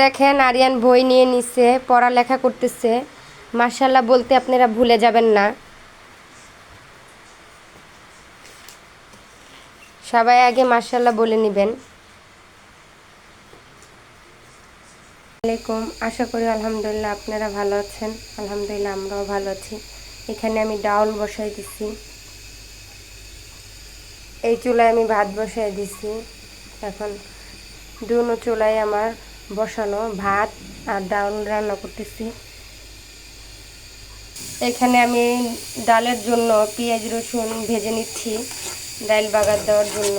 দেখেন আরিয়ান বই নিয়ে নিছে, পড়ালেখা করতেছে। মাশাআল্লাহ বলতে আপনারা ভুলে যাবেন না। সবাই আগে মাশাআল্লাহ বলে নেবেন। আসসালামাইকুম, আশা করি আলহামদুলিল্লাহ আপনারা ভালো আছেন। আলহামদুলিল্লাহ আমরাও ভালো আছি। এখানে আমি ডাউল বসাই দিছি। এই চুলায় আমি ভাত বসাই দিছি। এখন দুনো চুলায় আমার বসানো ভাত আর ডাউল রান্না করতেছি। এখানে আমি ডালের জন্য পেঁয়াজ রসুন ভেজে নিচ্ছি ডাল বাগার দেওয়ার জন্য।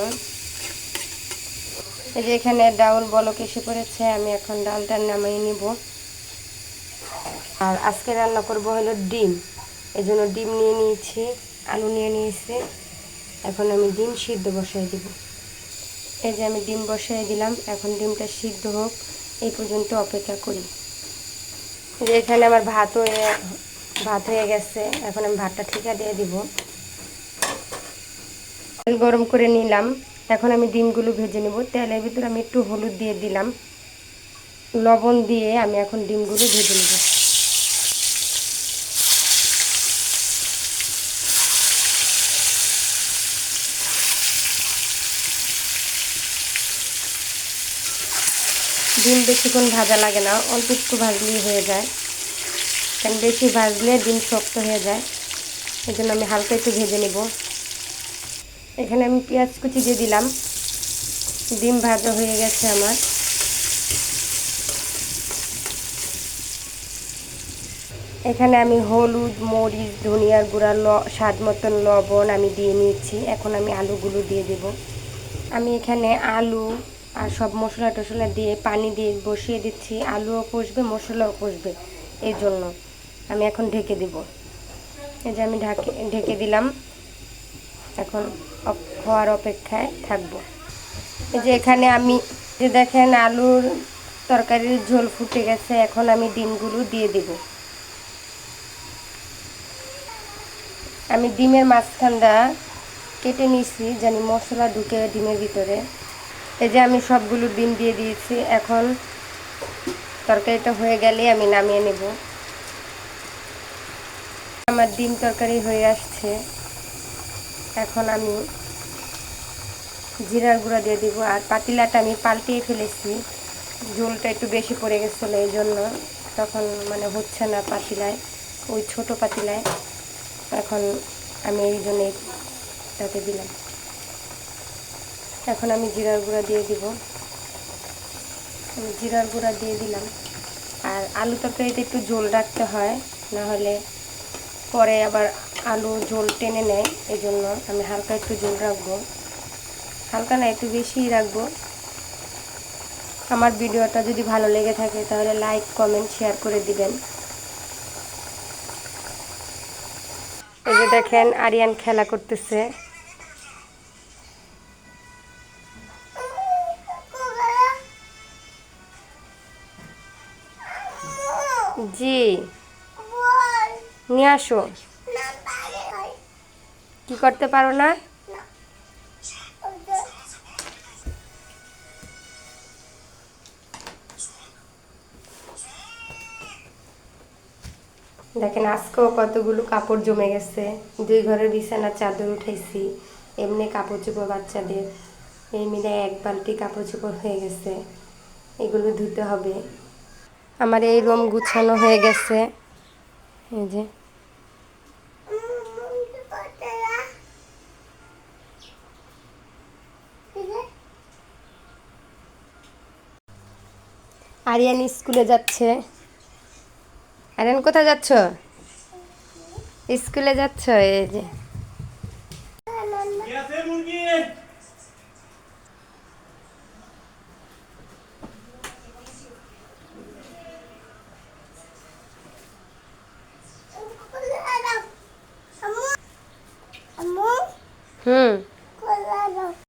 এই যে এখানে ডাউল বলক এসে পড়েছে, আমি এখন ডালটা নামিয়ে নিব। আর আজকে রান্না করব হলো ডিম, এই জন্য ডিম নিয়ে নিয়েছি, আলু নিয়ে নিয়েছি। এখন আমি ডিম সিদ্ধ বসাই দিব। এই যে আমি ডিম বসাই দিলাম, এখন ডিমটা সিদ্ধ হোক এই পর্যন্ত অপেক্ষা করি। যে এখানে আমার ভাত হয়ে গেছে, এখন আমি ভাতটা ঠিকা দিয়ে দিব। তেল গরম করে নিলাম, এখন আমি ডিমগুলো ভেজে নেব। তেলের ভিতরে আমি একটু হলুদ দিয়ে দিলাম, লবণ দিয়ে আমি এখন ডিমগুলো ভেজে নেব। ডিম বেশিক্ষণ ভাজা লাগে না, অল্প একটু ভাজলেই হয়ে যায়, কারণ বেশি ভাজলে ডিম শক্ত হয়ে যায়। এই জন্য আমি হালকা একটু ভেজে নেব। এখানে আমি পেঁয়াজ কুচি দিয়ে দিলাম। ডিম ভাজা হয়ে গেছে আমার। এখানে আমি হলুদ, মরিচ, ধনিয়ার গুঁড়া, স্বাদ মতন লবণ আমি দিয়ে নিয়েছি। এখন আমি আলুগুলো দিয়ে দেব। আমি এখানে আলু আর সব মশলা টশলা দিয়ে পানি দিয়ে বসিয়ে দিচ্ছি। আলুও কষবে, মশলাও কষবে, এই জন্য আমি এখন ঢেকে দেব। এই যে আমি ঢেকে দিলাম, এখন হওয়ার অপেক্ষায় থাকবো। এই যে এখানে আমি যে দেখেন আলুর তরকারির ঝোল ফুটে গেছে, এখন আমি ডিমগুলো দিয়ে দেব। আমি ডিমের মাঝখানটা কেটে নিয়েছি যেন মশলা ঢুকে ডিমের ভিতরে। এই যে আমি সবগুলো ডিম দিয়ে দিয়েছি। এখন তরকারিটা হয়ে গেলে আমি নামিয়ে নেব। আমার ডিম তরকারি হয়ে আসছে, এখন আমি জিরার গুঁড়া দিয়ে দিব। আর পাতিলাটা আমি পাল্টিয়ে ফেলেছি, ঝোলটা একটু বেশি পড়ে গেছিলো, এই জন্য তখন হচ্ছে না পাতিলায়, ওই ছোট পাতিলায়। এখন আমি এই জন্য এটাতে দিলাম। এখন আমি জিরার গুঁড়া দিয়ে দিব। আমি জিরার গুঁড়া দিয়ে দিলাম। আর আলু তরকারিতে একটু ঝোল রাখতে হয়, না হলে পরে আবার আলু ঝোল টেনে নেয়, এই জন্য আমি হালকা একটু ঝোল রাখবো। হালকা না, একটু বেশিই রাখবো। আমার ভিডিওটা যদি ভালো লেগে থাকে তাহলে লাইক, কমেন্ট, শেয়ার করে দিবেন। এই যে দেখেন আরিয়ান খেলা করতেছে। জি, নিয়ে আসো। কি করতে পারো না? দেখেন আজকেও কতগুলো কাপড় জমে গেছে। 2 ঘরের বিছানার চাদর উঠাইছি, এমনি কাপড় চোপড় বাচ্চাদের, এই মিলে 1 বালতি কাপড় চোপড় হয়ে গেছে। এগুলো ধুতে হবে। আমার এই রুম গুছানো হয়ে গেছে। এই যে আরিয়ান স্কুলে যাচ্ছে। আরিয়ান কোথায় যাচ্ছ? স্কুলে যাচ্ছ? এই যে হুম